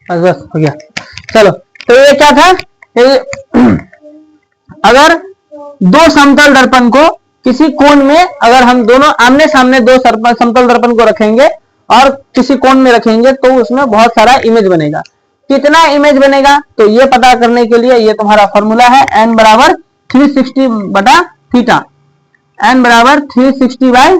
बस बस हो गया। चलो, तो ये क्या था, अगर दो समतल दर्पण को किसी कोण में, अगर हम दोनों आमने सामने दो समतल दर्पण को रखेंगे और किसी कोण में रखेंगे तो उसमें बहुत सारा इमेज बनेगा। कितना इमेज बनेगा, तो ये पता करने के लिए ये तुम्हारा फॉर्मूला है, n बराबर 360 बटा थीटा। n बराबर 360 बाई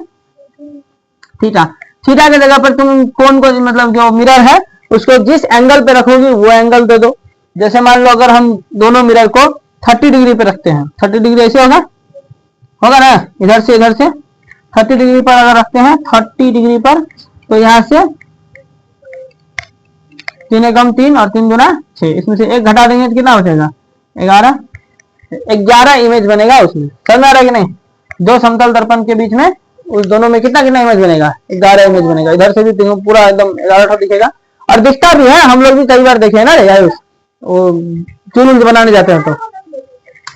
थीटा। थीटा की जगह पर तुम कोण को, मतलब जो मिरर है उसको जिस एंगल पे रखोगी वो एंगल दे दो। जैसे मान लो अगर हम दोनों मिरर को 30 डिग्री पे रखते हैं, 30 डिग्री ऐसे होगा, होगा ना, इधर से 30 डिग्री पर अगर रखते हैं 30 डिग्री पर, तो यहाँ से 3 एकम 3 और 3 दूना 6, इसमें से एक घटा देंगे तो कितना बचेगा, 11 इमेज बनेगा उसमें। समझ आ रहा है कि नहीं? दो समतल दर्पण के बीच में उस दोनों में कितना कितना इमेज बनेगा, 11 इमेज बनेगा। इधर से भी पूरा एकदम 11 दिखेगा, और दिखता भी है, हम लोग भी कई बार देखे हैं ना वो चूल बनाने जाते हैं तो।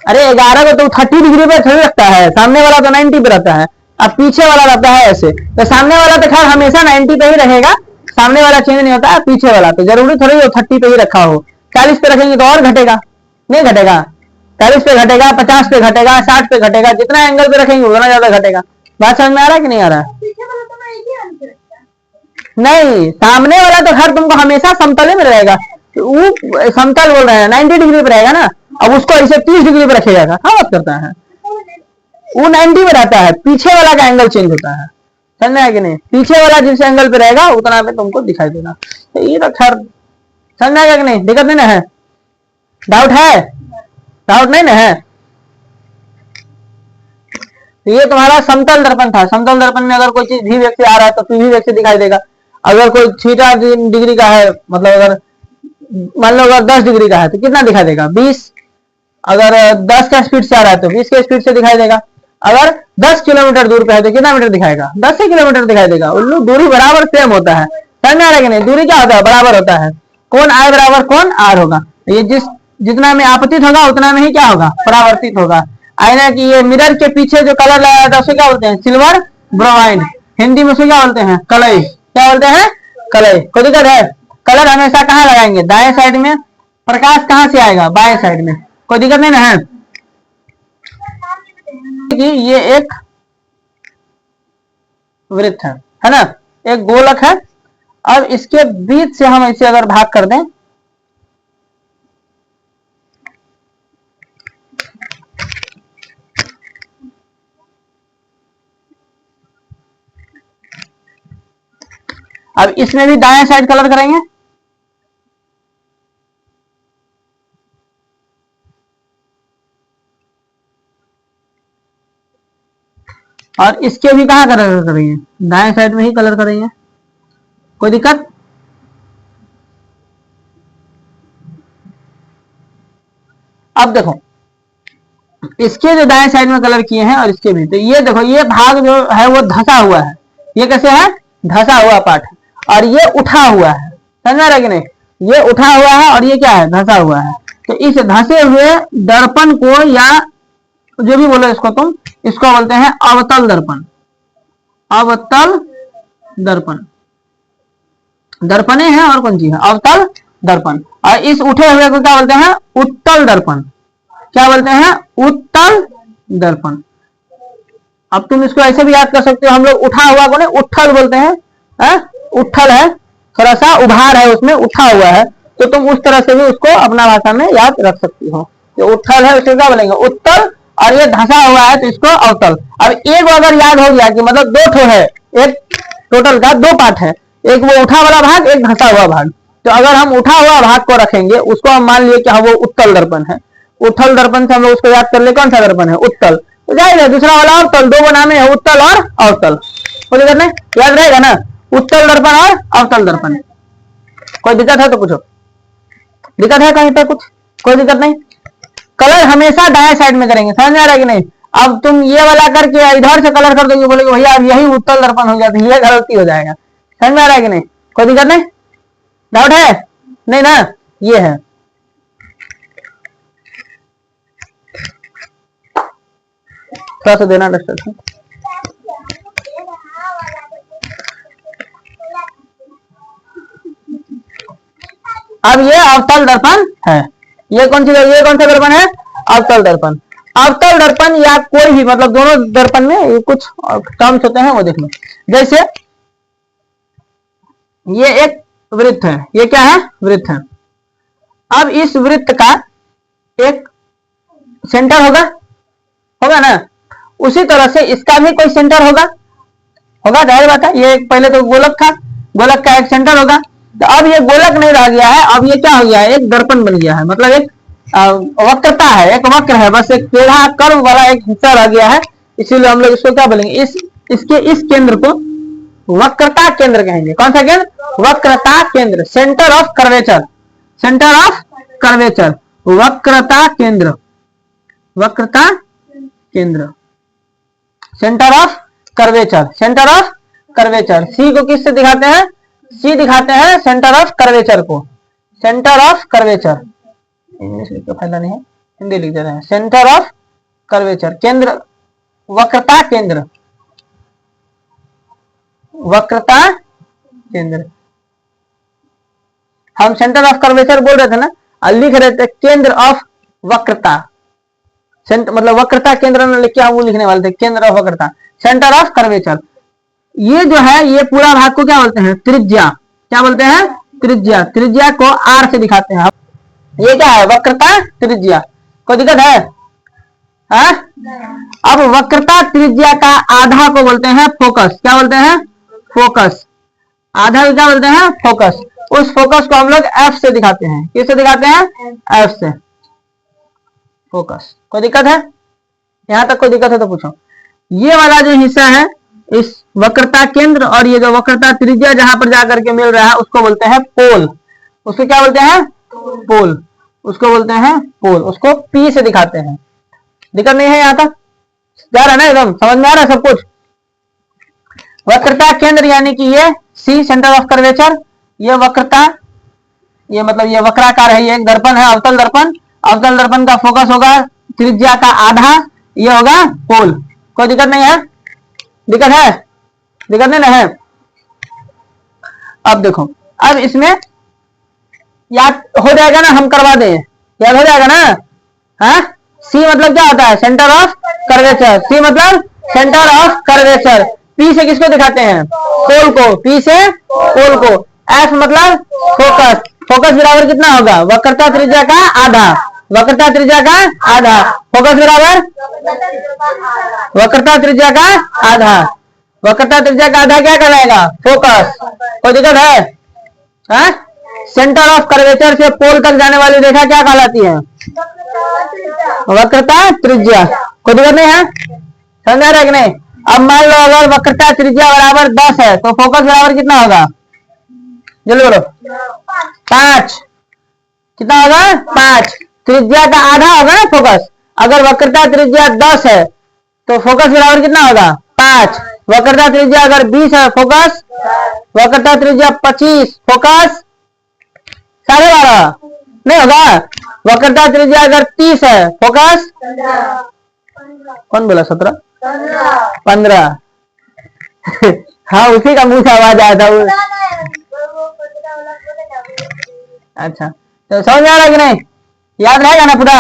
अरे 11 को तो 30 डिग्री पे थोड़ी रखता है, सामने वाला तो 90 पे रहता है, अब पीछे वाला रहता है ऐसे, तो सामने वाला तो खैर हमेशा 90 पे ही रहेगा, सामने वाला चेंज नहीं होता है, पीछे वाला तो जरूरी थोड़ी हो 30 पे ही रखा हो। 40 पे रखेंगे तो और घटेगा, नहीं घटेगा, 40 पे घटेगा, 50 पे घटेगा, 60 पे घटेगा, जितना एंगल पे रखेंगे उतना ज्यादा घटेगा। बात समझ में आ रहा है कि नहीं आ रहा है? नहीं, सामने वाला तो खैर तुमको हमेशा समतल में रहेगा, वो समतल बोल रहे हैं 90 डिग्री पे रहेगा ना, अब उसको ऐसे 30 डिग्री पे रखेगा, हाँ बात करता है, वो 90 में रहता है, पीछे वाला का एंगल चेंज होता है। समझ में आया कि नहीं? पीछे वाला जिस एंगल पे रहेगा उतना पे तुमको दिखाई देगा। तो ये तो खैर समझ में आएगा कि नहीं, दिक्कत नहीं ना है? डाउट है? डाउट नहीं ना है? तो ये तुम्हारा समतल दर्पण था। समतल दर्पण में अगर कोई चीज भी वेग से आ रहा है तो पी भी वेग से दिखाई देगा। अगर कोई थीटा डिग्री का है, मतलब अगर मान लो अगर 10 डिग्री का है तो कितना दिखाई देगा, 20। अगर 10 का स्पीड से आ रहा है तो 20 के स्पीड से दिखाई देगा। अगर 10 किलोमीटर दूर पे है तो कितना मीटर दिखाएगा, 10 किलोमीटर दिखाई देगा। उल्लू दूरी बराबर सेम होता है, समझ में आ रहा है कि नहीं? दूरी क्या होता है, बराबर होता है। कौन आई बराबर कौन आर होगा, ये जितना में आपतित होगा उतना में ही क्या होगा, परावर्तित होगा। आईना की ये मिरर के पीछे जो कलर लगाया था उसे क्या बोलते हैं, सिल्वर ब्रोमाइड। हिंदी में उसे क्या बोलते हैं, कलई। क्या बोलते हैं, कलई। कोई दिक्कत है? कलर हमेशा कहाँ लगाएंगे, दाएं साइड में। प्रकाश कहाँ से आएगा, बाएं साइड में। कोई दिक्कत नहीं ना है? कि ये एक वृत्त है ना, एक गोलक है। अब इसके बीच से हम इसे अगर भाग कर दें, अब इसमें भी दाएं साइड कलर करेंगे, और इसके भी कहाँ कलर करेंगे, दाएं साइड में ही कलर करेंगे। कोई दिक्कत? अब देखो, इसके जो दाएं साइड में कलर किए हैं और इसके भी, तो ये देखो ये भाग जो है वो धंसा हुआ है। ये कैसे है, धंसा हुआ पार्ट है, और ये उठा हुआ है। समझ रहा है कि नहीं? ये उठा हुआ है और ये क्या है, धंसा हुआ है। तो इस धंसे हुए दर्पण को, या जो भी बोलो इसको तुम, इसको बोलते हैं अवतल दर्पण। अवतल दर्पण, दर्पणे है और कौन सी है, अवतल दर्पण। और इस उठे हुए को क्या बोलते हैं, उत्तल दर्पण। क्या बोलते हैं, उत्तल दर्पण। अब तुम इसको ऐसे भी याद कर सकते हो, हम लोग उठा हुआ को नहीं उठल बोलते हैं, उठल है, थोड़ा सा उभार है उसमें, उठा हुआ है, तो तुम उस तरह से भी उसको अपना भाषा में याद रख सकती हो। जो उठल है उसको क्या बोलेंगे, उत्तल, और ये धंसा हुआ है तो इसको अवतल। अब एक अगर याद हो गया कि मतलब दो ठो है, एक टोटल का दो पार्ट है, एक वो उठा वाला भाग, एक धंसा हुआ भाग। तो अगर हम उठा हुआ भाग को रखेंगे, उसको हम मान लिए कि हाँ वो उत्तल दर्पण है, उत्तल दर्पण से हम लोग उसको याद कर ले, कौन सा दर्पण है, उत्तल। तो जाएगा दूसरा वाला अवतल, दो नाम है, उत्तल और अवतल। कोई दिक्कत नहीं, याद रहेगा ना, उत्तल दर्पण और अवतल दर्पण। कोई दिक्कत है तो पूछो, दिक्कत है कहीं पे कुछ? कोई दिक्कत नहीं। कलर हमेशा दाएं साइड में करेंगे, समझ में आ रहा है कि नहीं? अब तुम ये वाला करके इधर से कलर कर दोगे, बोलेगे भैया अब यही उत्तल दर्पण हो गया, तो ये गलती हो जाएगा। समझ में आ रहा है कि नहीं? कोई दिक्कत नहीं, डाउट है नहीं ना? ये है, थोड़ा सा देना डिस्ट्रक्शन। अब ये अवतल दर्पण है। ये कौन सा दर्पण है? अवतल दर्पण। अवतल दर्पण या कोई भी, मतलब दोनों दर्पण में ये कुछ टर्म्स होते हैं, वो देख लो। जैसे ये एक वृत्त है, ये क्या है? वृत्त है। अब इस वृत्त का एक सेंटर होगा ना, उसी तरह से इसका भी कोई सेंटर होगा, जाहिर बात है। ये पहले तो गोलक था, गोलक का एक सेंटर होगा। तो अब ये गोलक नहीं रह गया है, अब ये क्या हो गया है? एक दर्पण बन गया है, मतलब एक वक्रता है, एक वक्र है, बस एक टेढ़ा कर्व वाला एक हिस्सा रह गया है। इसीलिए हम लोग इसको क्या बोलेंगे? इसके इस केंद्र को वक्रता केंद्र कहेंगे। कौन सा केंद्र? वक्रता केंद्र, centre of curvature, centre of curvature, वक्रता केंद्र, वक्रता केंद्र, centre of curvature, centre of curvature. C को किससे दिखाते हैं? सी दिखाते हैं सेंटर ऑफ कर्वेचर को, सेंटर ऑफ कर्वेचर। इंग्लिश लिख के फायदा नहीं है, हिंदी लिख दे रहे हैं। सेंटर ऑफ कर्वेचर, केंद्र, वक्रता केंद्र, वक्रता केंद्र। हम सेंटर ऑफ कर्वेचर बोल रहे थे ना, लिख रहे थे केंद्र ऑफ वक्रता, मतलब वक्रता केंद्र में लिख के हम वो लिखने वाले थे, केंद्र ऑफ वक्रता, सेंटर ऑफ कर्वेचर। ये जो है, ये पूरा भाग को क्या बोलते हैं? त्रिज्या। क्या बोलते हैं? त्रिज्या। त्रिज्या को आर से दिखाते हैं। ये क्या है? वक्रता त्रिज्या। कोई दिक्कत है? हाँ? अब वक्रता त्रिज्या का आधा को बोलते हैं फोकस। क्या बोलते हैं? फोकस। आधा को क्या बोलते हैं? फोकस। उस फोकस को हम लोग एफ से दिखाते हैं। किससे दिखाते हैं? एफ से, फोकस। कोई दिक्कत है? यहां तक कोई दिक्कत है तो पूछो। ये वाला जो हिस्सा है, इस वक्रता केंद्र और ये जो वक्रता त्रिज्या जहां पर जाकर के मिल रहा है, उसको बोलते हैं पोल। उसको क्या बोलते हैं? पोल। उसको बोलते हैं पोल। उसको पी से दिखाते हैं। दिक्कत नहीं है? यहां तक जा रहा है ना? एकदम समझ में आ रहा है सब कुछ? वक्रता केंद्र यानी कि ये सी, सेंटर ऑफ कर्वेचर। ये वक्रता, ये मतलब ये वक्राकार है, ये एक दर्पण है, अवतल दर्पण। अवतल दर्पण का फोकस होगा त्रिज्या का आधा, ये होगा पोल। कोई दिक्कत नहीं है? दिक्कत है? दिक्कत नहीं ना है? अब देखो, अब इसमें याद हो जाएगा ना, हम करवा दें, याद हो जाएगा ना? हाँ? सी मतलब क्या होता है? Centre of curvature. सी मतलब सेंटर ऑफ कर्वेचर। पी से किसको दिखाते हैं? पोल को। पी से पोल को। एफ मतलब फोकस। फोकस बराबर कितना होगा? वक्रता त्रिज्या का आधा। वक्रता त्रिज्या का आधा। फोकस बराबर वक्रता त्रिज्या का आधा। वक्रता त्रिज्या का आधा क्या कहलाएगा? फोकस। कोई दिक्कत है? हाँ? सेंटर ऑफ कर्वेचर से पोल तक जाने वाली रेखा क्या कहलाती है? वक्रता त्रिज्या। कोई दिक्कत नहीं है? समझ आ रहा है कि नहीं? अब मान लो अगर वक्रता त्रिज्या बराबर 10 है तो फोकस बराबर कितना होगा? जल्दी बोलो। 5। कितना होगा? 5। त्रिज्या का आधा होगा ना फोकस। अगर वक्रता त्रिज्या 10 है तो फोकस बराबर कितना होगा? 5। वक्रता त्रिज्या अगर 20 है, फोकस, वक्रता त्रिज्या 25, फोकस 12.5 नहीं होगा। वक्रता त्रिज्या अगर 30 है, फोकस, कौन बोला 17? 15। हाँ, उसी का मुंह से आवाज आया था। अच्छा, तो समझ आ रहा है कि नहीं? याद रहेगा ना पूरा?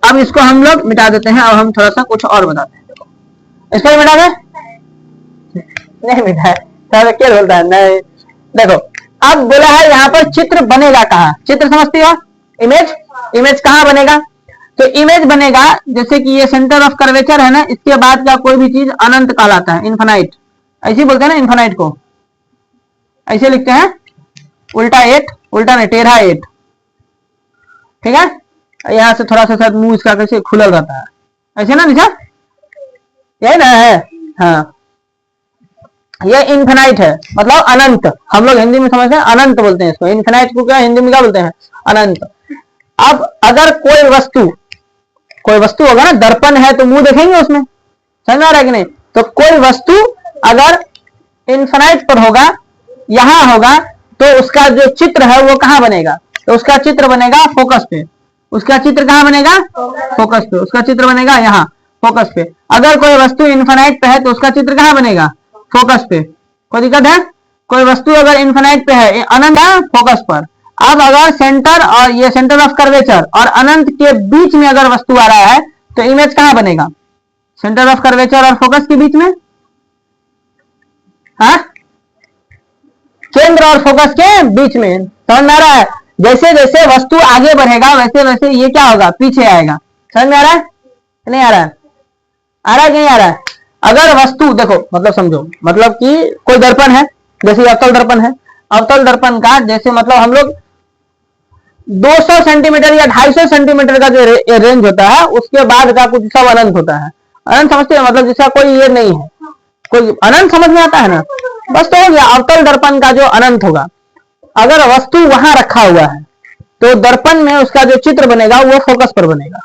अब इसको हम लोग मिटा देते हैं। अब हम थोड़ा सा कुछ और बताते हैं। इसको मिटा दे? नहीं मिटा है, क्या बोलता है? नहीं। देखो, अब बोला है यहाँ पर चित्र बनेगा कहाँ? चित्र समझती हो? इमेज। इमेज कहाँ बनेगा? तो इमेज बनेगा, जैसे कि ये सेंटर ऑफ कर्वेचर है ना, इसके बाद का कोई भी चीज अनंत कहलाता है, इन्फिनाइट। ऐसे बोलते हैं ना इन्फिनाइट को, ऐसे लिखते हैं, उल्टा 8, उल्टा नहीं, टेढ़ा 8। ठीक है? यहां से थोड़ा सा शायद मुंह इसका कैसे खुलल रहता है, ऐसे ना निशा? यही ना है? हाँ, ये इन्फिनाइट है, मतलब अनंत। हम लोग हिंदी में समझते हैं, अनंत बोलते हैं इसको। इन्फिनाइट को क्या हिंदी में क्या बोलते हैं? अनंत। अब अगर कोई वस्तु होगा ना, दर्पण है तो मुंह देखेंगे उसमें, समझ आ रहा है कि नहीं? तो कोई वस्तु अगर इन्फिनाइट पर होगा, यहां होगा, तो उसका जो चित्र है वो कहां बनेगा? तो उसका चित्र बनेगा फोकस पे। उसका चित्र कहां बनेगा? फोकस पे। उसका चित्र बनेगा यहाँ फोकस पे। अगर कोई वस्तु इन्फिनाइट पे है तो उसका चित्र कहां बनेगा? फोकस पे। कोई दिक्कत है? कोई वस्तु अगर इन्फिनाइट पे है, अनंत है, फोकस पर। अब अगर सेंटर और ये सेंटर ऑफ कर्वेचर और अनंत के बीच में अगर वस्तु आ रहा है तो इमेज कहां बनेगा? सेंटर ऑफ कर्वेचर और फोकस के बीच में, हाँ, केंद्र और फोकस के बीच में। समझ में आ रहा है? जैसे जैसे वस्तु आगे बढ़ेगा वैसे वैसे ये क्या होगा? पीछे आएगा। समझ में आ रहा है? नहीं आ रहा है? आ रहा है कि नहीं आ रहा है? अगर वस्तु देखो, मतलब समझो, मतलब कि कोई दर्पण है, जैसे अवतल दर्पण है, अवतल दर्पण का जैसे मतलब हम लोग 200 सेंटीमीटर या 250 सेंटीमीटर का जो रेंज होता है उसके बाद का कुछ सब अनंत होता है। अनंत समझते हैं? मतलब जिसका कोई ये नहीं है, कोई अनंत समझ में आता है ना? बस तो हो गया। अवतल दर्पण का जो अनंत होगा, अगर वस्तु वहां रखा हुआ है तो दर्पण में उसका जो चित्र बनेगा वो फोकस पर बनेगा।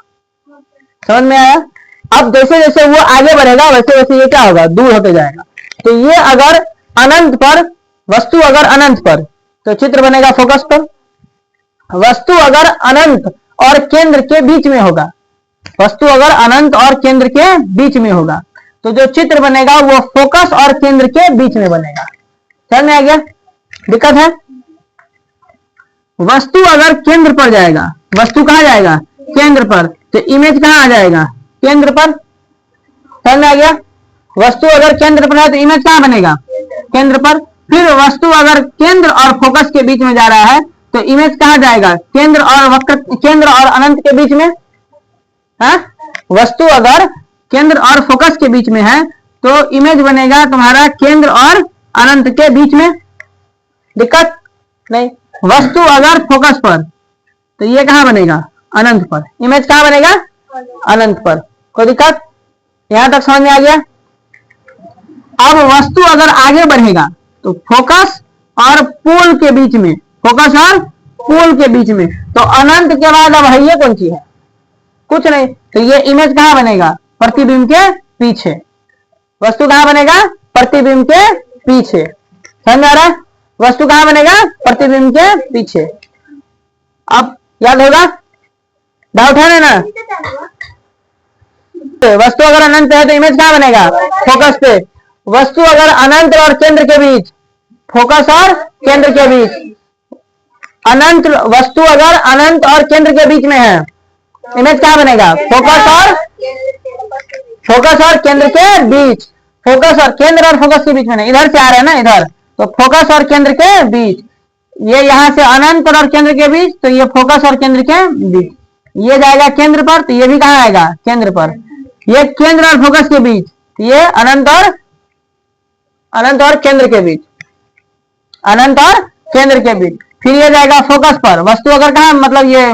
समझ में आया? अब जैसे जैसे वो आगे बढ़ेगा वैसे वैसे ये क्या होगा? दूर होते जाएगा। तो ये अगर अनंत पर, वस्तु अगर अनंत पर तो चित्र बनेगा फोकस पर। वस्तु अगर अनंत और केंद्र के बीच में होगा, वस्तु अगर अनंत और केंद्र के बीच में होगा तो जो चित्र बनेगा वो फोकस और केंद्र के बीच में बनेगा। समझ में आ गया? दिक्कत है? वस्तु अगर केंद्र पर जाएगा, वस्तु कहां जाएगा? केंद्र पर, तो इमेज कहां आ जाएगा? केंद्र पर। समझ में आ गया? वस्तु अगर केंद्र पर है तो इमेज कहां बनेगा? केंद्र पर। फिर वस्तु अगर केंद्र और फोकस के बीच में जा रहा है तो इमेज कहां जाएगा? केंद्र और वक्र, केंद्र और अनंत के बीच में। हाँ, वस्तु अगर केंद्र और फोकस के बीच में है तो इमेज बनेगा तुम्हारा केंद्र और अनंत के बीच में। दिक्कत नहीं। वस्तु अगर फोकस पर तो ये कहां बनेगा? अनंत पर। इमेज कहां बनेगा? अनंत पर। कोई दिक्कत? यहां तक समझ में आ गया? अब वस्तु अगर आगे बढ़ेगा तो फोकस और पोल के बीच में, फोकस और पोल के बीच में, तो अनंत के बाद अब है ये कौन सी है? कुछ नहीं। तो ये इमेज कहां बनेगा? प्रतिबिंब के पीछे। वस्तु कहां बनेगा? प्रतिबिंब के पीछे। समझ में आ रहा है? वस्तु कहां बनेगा? प्रतिबिंब के पीछे। अब याद होगा? डाउट है ना? वस्तु अगर अनंत है तो इमेज कहां बनेगा? फोकस पे। वस्तु अगर अनंत और केंद्र के बीच, फोकस और केंद्र के बीच, अनंत, वस्तु अगर अनंत और केंद्र के बीच में है, इमेज कहां बनेगा? फोकस और केंद्र के बीच। फोकस और केंद्र और फोकस के बीच में नहीं, इधर से आ रहा है ना, इधर, तो फोकस और केंद्र के बीच। ये यहां से अनंत और केंद्र के बीच, तो ये फोकस और केंद्र के बीच। ये जाएगा केंद्र पर, तो ये भी कहां आएगा? केंद्र पर। ये केंद्र और फोकस के बीच, ये अनंत और केंद्र के बीच, अनंत और केंद्र के बीच। फिर ये जाएगा फोकस पर। वस्तु अगर कहां, मतलब ये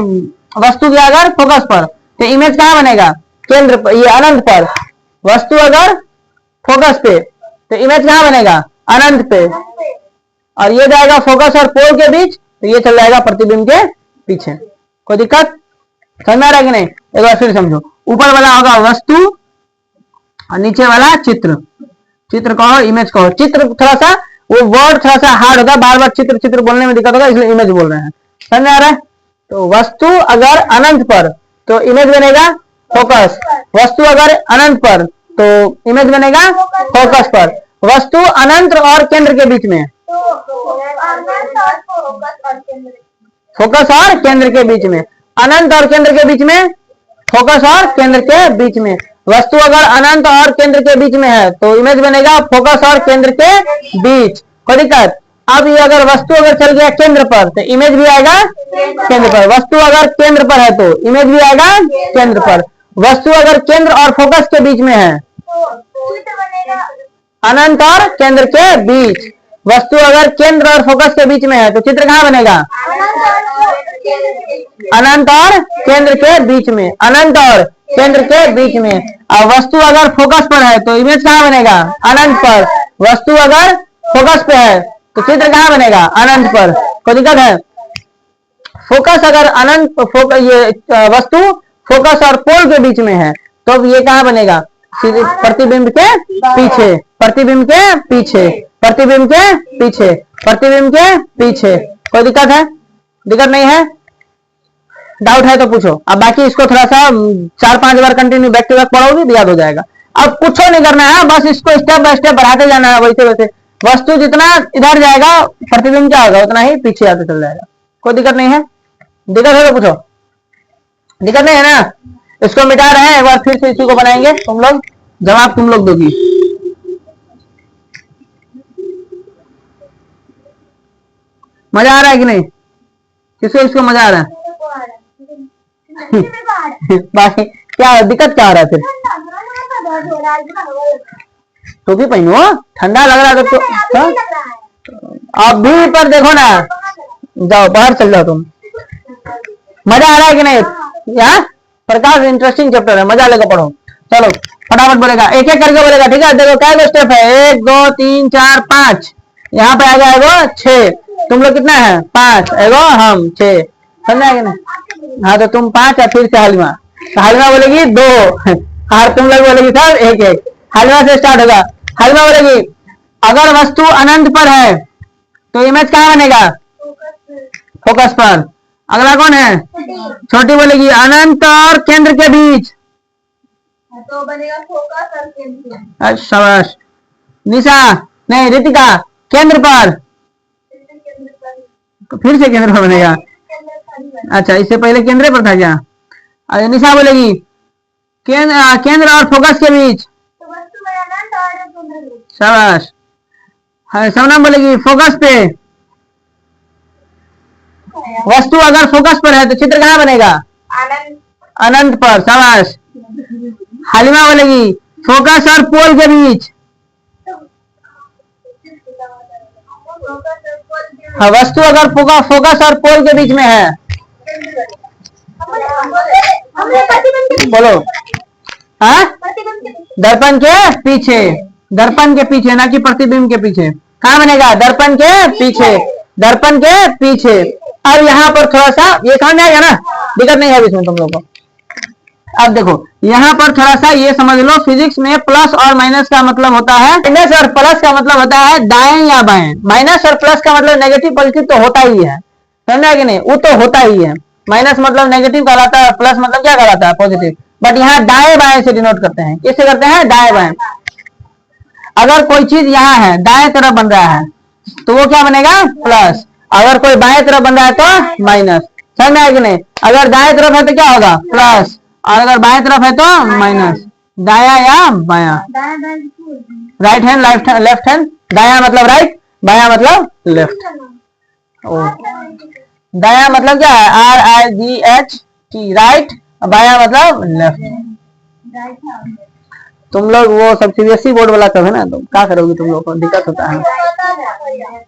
वस्तु गया अगर फोकस पर तो इमेज कहां बनेगा? केंद्र पर, ये अनंत पर। वस्तु अगर फोकस पे तो इमेज कहां बनेगा? अनंत पे। और ये जाएगा फोकस और पोल के बीच, तो ये चल जाएगा प्रतिबिंब के पीछे। कोई दिक्कत? समझ में आ रहा है कि नहीं? एक बार फिर समझो। ऊपर वाला होगा वस्तु और नीचे वाला चित्र। चित्र कहो, इमेज कहो। चित्र थोड़ा सा, वो वर्ड थोड़ा सा हार्ड होगा, बार बार चित्र चित्र बोलने में दिक्कत होगा, इसलिए इमेज बोल रहे हैं। समझ में आ रहा है? तो वस्तु अगर अनंत पर तो इमेज बनेगा फोकस। वस्तु अगर अनंत पर तो इमेज बनेगा फोकस पर। वस्तु अनंत और केंद्र के बीच में, फोकस और केंद्र के बीच में, अनंत और केंद्र के बीच में, फोकस और केंद्र के बीच में। वस्तु अगर अनंत और केंद्र के बीच में है तो इमेज बनेगा फोकस और केंद्र के बीच। कोई दिक्कत? अब ये अगर वस्तु अगर चल गया केंद्र पर तो इमेज भी आएगा केंद्र पर। वस्तु अगर केंद्र पर है तो इमेज भी आएगा केंद्र पर। वस्तु अगर केंद्र और फोकस के बीच में है, अनंत और केंद्र के बीच, वस्तु अगर केंद्र और फोकस के बीच में है तो चित्र कहां बनेगा? अनंत और केंद्र के बीच में, अनंत और केंद्र के बीच में। और वस्तु अगर फोकस पर है तो इमेज कहां बनेगा? अनंत पर। वस्तु अगर फोकस पे है तो चित्र कहां बनेगा? अनंत पर। कोई दिक्कत है? फोकस अगर अनंत, ये वस्तु फोकस और पोल के बीच में है तो ये कहां बनेगा? प्रतिबिंब के पीछे, प्रतिबिंब के पीछे, प्रतिबिंब के पीछे, प्रतिबिंब के पीछे। कोई दिक्कत है? दिक्कत नहीं है? डाउट है तो पूछो। अब बाकी इसको थोड़ा सा 4-5 बार कंटिन्यू बैक टू बैक पढ़ोगे तो याद हो जाएगा। अब कुछ नहीं करना है, बस इसको स्टेप बाय स्टेप बढ़ाते जाना है। वैसे वैसे वस्तु जितना इधर जाएगा प्रतिबिंब क्या होगा उतना ही पीछे आते चल जाएगा। कोई दिक्कत नहीं है? दिक्कत है तो पूछो। दिक्कत नहीं है ना? इसको मिटा रहे हैं, एक बार फिर से इसी को बनाएंगे, तुम लोग जवाब तुम लोग दोगी। मजा आ रहा है कि नहीं? किसको इसको मजा आ रहा है? बाकी क्या दिक्कत क्या आ रहा है फिर? टोपी पहनो, ठंडा लग रहा है तो अभी पर देखो ना, जाओ बाहर चल जाओ तुम। मजा आ रहा है कि नहीं? यार प्रकाश इंटरेस्टिंग चैप्टर है, मजा लेकर पढ़ो। चलो फटाफट बोलेगा, एक एक करके बोलेगा, ठीक है? देखो क्या स्टेप है, 1 2 3 4 5, यहाँ पे आ जाएगा 6, तुम लोग कितना है? 5, एगो हम 6, समझा कि नहीं? हाँ तो तुम 5 और फिर से हलिमा, तो हलिमा बोलेगी 2 और तुम लोग बोलेगी सर 1 1। हलिमा से स्टार्ट होगा। हलिमा बोलेगी अगर वस्तु अनंत पर है तो इमेज कहाँ बनेगा? फोकस पर। अगला कौन है? छोटी बोलेगी अनंत और केंद्र के बीच, तो बनेगा फोकस और केंद्र। शाबाश। निशा नहीं, रितिका केंद्र पर, तो फिर से केंद्र पर बनेगा। अच्छा इससे पहले केंद्र पर था क्या? अच्छा निशा बोलेगी केंद्र और फोकस के बीच, शाबाश। सोनम बोलेगी फोकस पे, वस्तु अगर फोकस पर है तो चित्र कहाँ बनेगा? अनंत पर, शाबाश। हालिमा बोलेगी फोकस और पोल के बीच, हाँ वस्तु अगर फोकस और पोल के बीच में है, बोलो। हाँ दर्पण के पीछे, दर्पण के पीछे ना कि प्रतिबिंब के पीछे। कहाँ बनेगा? दर्पण के पीछे, दर्पण के पीछे। अब यहाँ पर थोड़ा सा ये समझ में आएगा ना, दिक्कत नहीं है इसमें तुम लोग को। अब देखो यहाँ पर थोड़ा सा ये समझ लो, फिजिक्स में प्लस और माइनस का मतलब होता है, माइनस और प्लस का मतलब होता है दाएं या बाएं। माइनस और प्लस का मतलब नेगेटिव पॉजिटिव तो होता ही है, समझा कि नहीं? वो तो होता ही है। माइनस मतलब नेगेटिव कहलाता है, प्लस मतलब क्या कहलाता है? पॉजिटिव। बट यहाँ दाएं बाएं से डिनोट करते हैं। किससे करते हैं? दाएं बाएं। अगर कोई चीज यहाँ है दाएं तरफ बन रहा है तो वो क्या बनेगा? प्लस। अगर कोई बाएं तरफ बन रहा है तो माइनस, समझ में आया कि नहीं? अगर दाएं तरफ है तो क्या होगा? प्लस, और अगर बाएं तरफ है तो माइनस। दाया या बाया, राइट हैंड लेफ्ट हैंड। दाया मतलब राइट, बाया मतलब लेफ्ट। दाया मतलब क्या है? RIGHT, right. बाया मतलब लेफ्ट। तुम लोग वो सब CBSE बोर्ड वाला सब है ना, तो क्या करोगे तुम लोग को? दिक्कत होता है।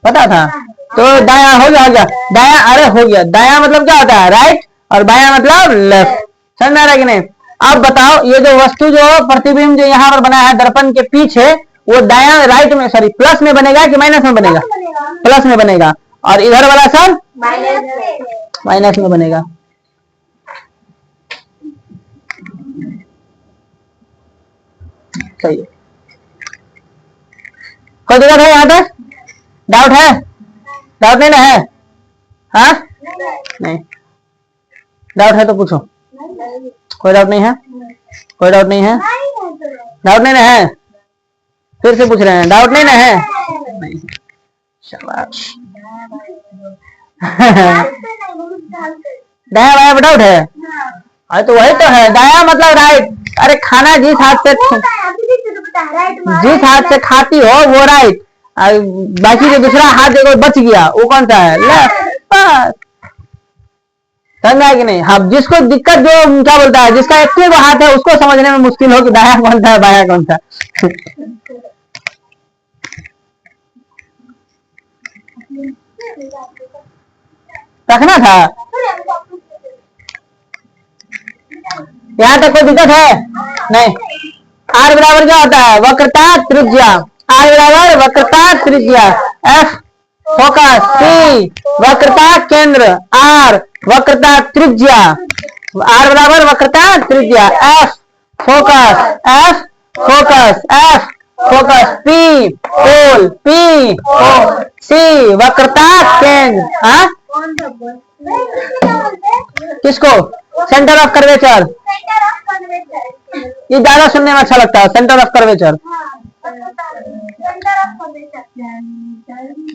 पता था? तो दाया हो गया, दाया, अरे हो गया। दाया मतलब क्या होता है? राइट, और बाया मतलब लेफ्ट। समझ में आ रहा है कि नहीं? अब बताओ ये जो वस्तु जो प्रतिबिंब जो यहाँ पर बना है दर्पण के पीछे, वो दाया राइट में सॉरी प्लस में बनेगा कि माइनस में बनेगा? प्लस में बनेगा। और इधर वाला सब माइनस में बनेगा। सही है। कोई दिक्कत है यहाँ तक? डाउट है? डाउट नहीं ना है? हाँ नहीं, डाउट है तो पूछो। कोई डाउट नहीं है? कोई डाउट नहीं है? डाउट नहीं ना है? फिर से पूछ रहे हैं, डाउट नहीं ना है? नहीं। शाबाश। दाया बाया डाउट है? अरे तो वही तो है, दाया मतलब राइट। अरे खाना जिस हाथ से खाती हो वो राइट, बाकी जो दूसरा हाथ देखो बच गया वो कौन सा है? लेफ्ट। समझ में आया कि नहीं? हाँ जिसको दिक्कत जो क्या बोलता है, जिसका एक ही हाथ है उसको समझने में मुश्किल हो कि दाया कौन सा है बाया कौन सा। रखना था। यहाँ तक कोई दिक्कत है? नहीं। R बराबर क्या होता है? वक्रता त्रिज्या। R बराबर वक्रता त्रिज्या। F फोकस, C वक्रता केंद्र, R वक्रता त्रिज्या। R बराबर वक्रता त्रिज्या। F focus, F focus, F focus, P पोल, P C वक्रता केंद्र। हाँ किसको? Centre of curvature. ये ज्यादा सुनने में अच्छा लगता है, सेंटर ऑफ कर्वेचर।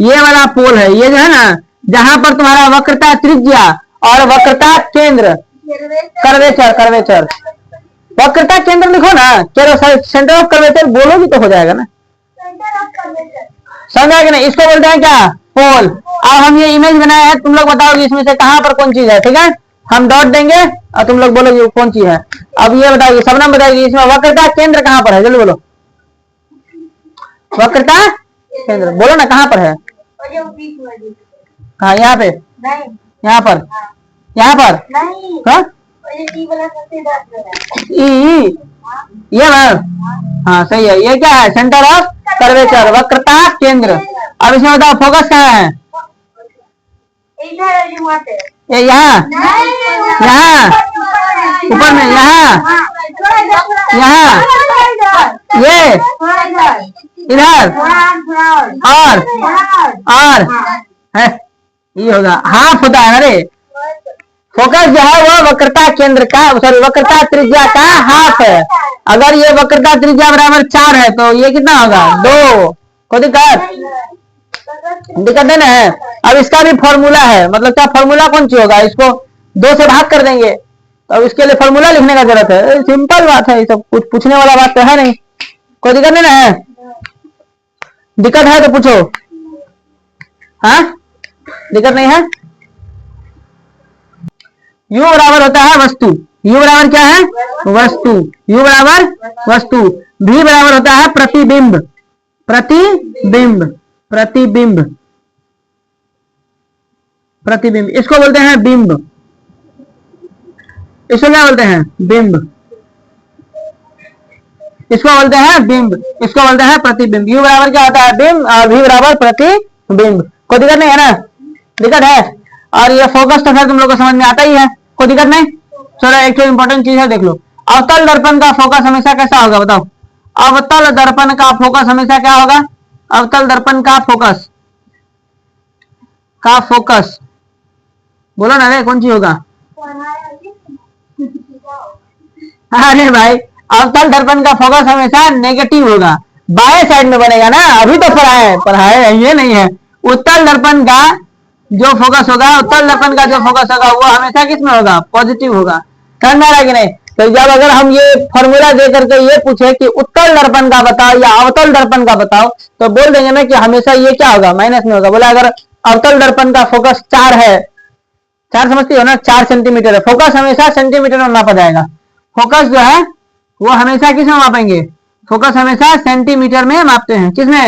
ये वाला पोल है, ये जो है ना जहां पर तुम्हारा वक्रता त्रिज्या और वक्रता केंद्र, कर्वेचर, कर्वेचर, वक्रता केंद्र लिखो ना, सेंटर ऑफ कर्वेचर बोलोगी तो हो जाएगा ना, समझा कि नहीं? इसको बोलते हैं क्या? पोल। अब हम ये इमेज बनाए हैं, तुम लोग बताओगे इसमें से कहां पर कौन चीज है, ठीक है? हम डॉट देंगे और तुम लोग बोलोगे कौन चीज है। अब ये बताओगे, सबनम बताएगी इसमें वक्रता केंद्र कहां पर है, जल्दी बोलो। वक्रता केंद्र बोलो ना, कहां पर है? कहा? यहाँ पे? यहाँ पर? यहाँ पर? हाँ? ये ना, हाँ सही है। ये क्या है? सेंटर ऑफ कर्वेचर, वक्रता केंद्र। अब इसमें बताओ फोकस कहाँ है? ये यहाँ, यहाँ ऊपर में, यहाँ, यहाँ, ये इधर और है, ये होगा हाफ होता है। अरे फोकस जो है वो वक्रता केंद्र का, सॉरी वक्रता त्रिज्या का हाफ है। अगर ये वक्रता त्रिज्या बराबर 4 है तो ये कितना होगा? 2। कोई दिक्कत? दिक्कत है ना? अब इसका भी फॉर्मूला है, मतलब क्या फॉर्मूला कौन सी होगा? इसको 2 से भाग कर देंगे, तो अब इसके लिए फॉर्मूला लिखने का जरूरत है। सिंपल बात है, ये सब कुछ पूछने वाला बात तो है नहीं। कोई दिक्कत नहीं ना है? दिक्कत है तो पूछो। हाँ, दिक्कत नहीं है? U बराबर होता है वस्तु। U बराबर क्या है? वस्तु। U बराबर वस्तु। V बराबर होता है प्रतिबिंब। प्रतिबिंब, प्रतिबिंब, प्रतिबिंब। इसको बोलते हैं बिंब। इसको क्या बोलते हैं? बिंब। इसको बोलते हैं बिंब, इसको बोलते हैं प्रतिबिंब। U बराबर क्या होता है? बिंब, और V बराबर प्रतिबिंब। कोई दिक्कत नहीं है ना? दिक्कत है? और ये फोकस तो फिर तुम लोग को समझ में आता ही है, कोई दिक्कत नहीं। चलो एक तो इंपॉर्टेंट चीज है, देख लो। अवतल दर्पण का फोकस हमेशा कैसा होगा बताओ? अवतल दर्पण का फोकस हमेशा क्या होगा? अवतल दर्पण का फोकस, का फोकस बोलो ना रे, कौन सी होगा? अरे भाई, अवतल दर्पण का फोकस हमेशा नेगेटिव होगा, बाएं साइड में बनेगा ना। अभी तो पढ़ाए ये नहीं है। उत्तल दर्पण का जो फोकस होगा, उत्तल दर्पण का जो फोकस होगा वो हमेशा किस में होगा? पॉजिटिव होगा। समझ में आ रहा है कि नहीं? तो जब अगर हम ये फॉर्मूला दे करके ये पूछे कि उत्तल दर्पण का बताओ या अवतल दर्पण का बताओ, तो बोल देंगे ना कि हमेशा ये क्या होगा? माइनस में होगा। बोला अगर अवतल दर्पण का फोकस 4 है, 4 समझती हो ना? 4 सेंटीमीटर है, फोकस हमेशा सेंटीमीटर में मापा जाएगा। फोकस जो है वो हमेशा किस में मापेंगे? फोकस हमेशा सेंटीमीटर में मापते हैं। किसमें?